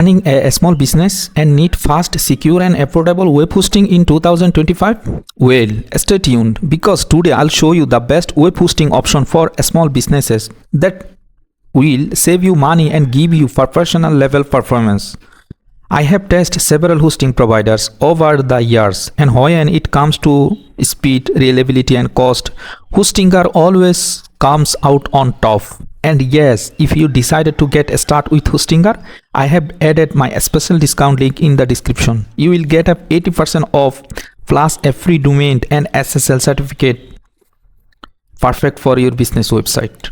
Running a small business and need fast, secure and affordable web hosting in 2025? Well, stay tuned because today I'll show you the best web hosting option for small businesses that will save you money and give you professional level performance. I have tested several hosting providers over the years, and when it comes to speed, reliability and cost, Hostinger always comes out on top. And yes, if you decided to get a start with Hostinger, I have added my special discount link in the description. You will get a 80% off plus a free domain and SSL certificate. Perfect for your business website.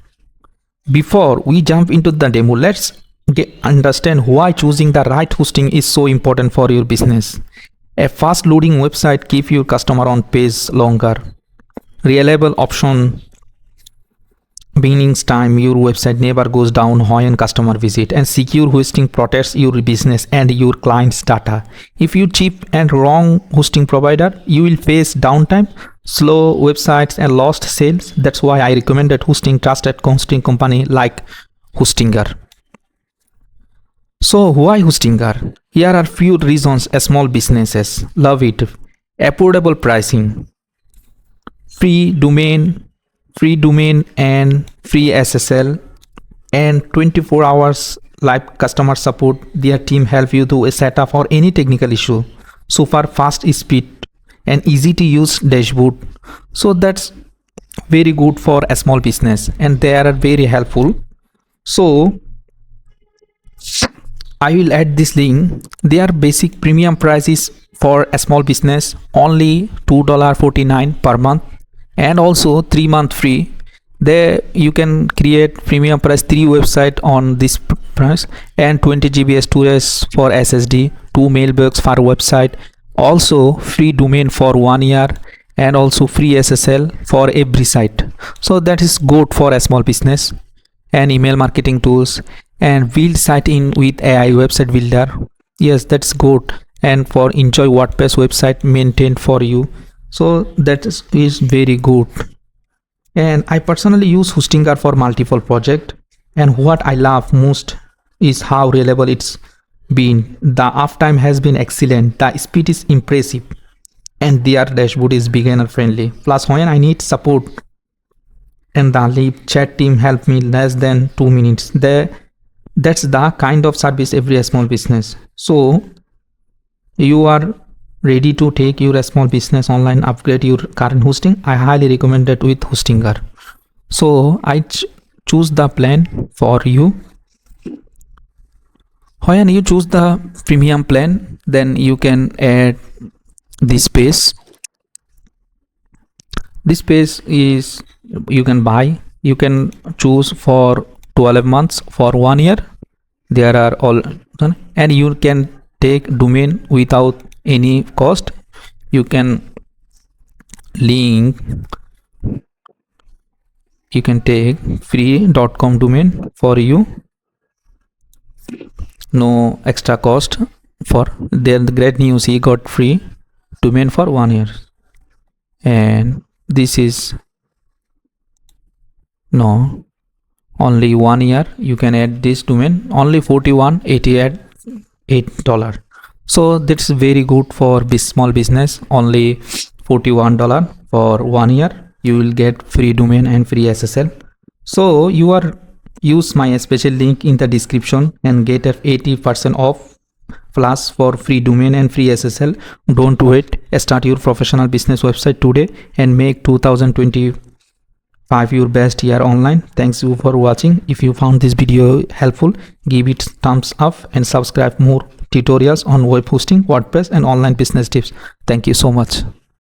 Before we jump into the demo, let's understand why choosing the right hosting is so important for your business. A fast loading website keeps your customer on page longer. Reliable option means time your website never goes down when customer visit, and secure hosting protects your business and your client's data. If you cheap and wrong hosting provider, you will face downtime, slow websites and lost sales. That's why I recommended trusted hosting company like Hostinger. So why Hostinger? Here are few reasons small businesses love it. Affordable pricing, free domain and free SSL, and 24 hours live customer support. Their team help you to set up for any technical issue. Super fast speed and easy to use dashboard. So that's very good for a small business, and they are very helpful. So I will add this link. Their basic premium price is for a small business only $2.49 per month, and also 3-month free. There you can create premium price 3 website on this price, and 20 GB storage for SSD, 2 mailbox for website, also free domain for 1 year, and also free SSL for every site. So that is good for a small business. And email marketing tools and build site in with AI website builder. Yes, that's good. And for enjoy WordPress website maintained for you. So that is very good. And I personally use Hostinger for multiple projects, and what I love most is how reliable it's been. The uptime has been excellent, the speed is impressive, and their dashboard is beginner friendly. Plus when I need support, and the live chat team helped me less than 2 minutes. That's the kind of service every small business. So you are ready to take your small business online, upgrade your current hosting, I highly recommend it with Hostinger. So I choose the plan for you. When you choose the premium plan, then you can add this page. This page is you can buy. You can choose for 12 months, for 1 year. There are all, and you can take domain without any cost. You can link, you can take free.com domain for you, no extra cost. For the great news, he got free domain for 1 year, and this is no only 1 year. You can add this domain only $41.80 at $8. So that's very good for this small business. Only $41 for 1 year. You will get free domain and free SSL. So you are use my special link in the description and get a 80% off plus for free domain and free SSL. Don't wait. Start your professional business website today and make 2025 your best year online. Thanks you for watching. If you found this video helpful, give it thumbs up and subscribe more tutorials on web hosting, WordPress and online business tips. Thank you so much.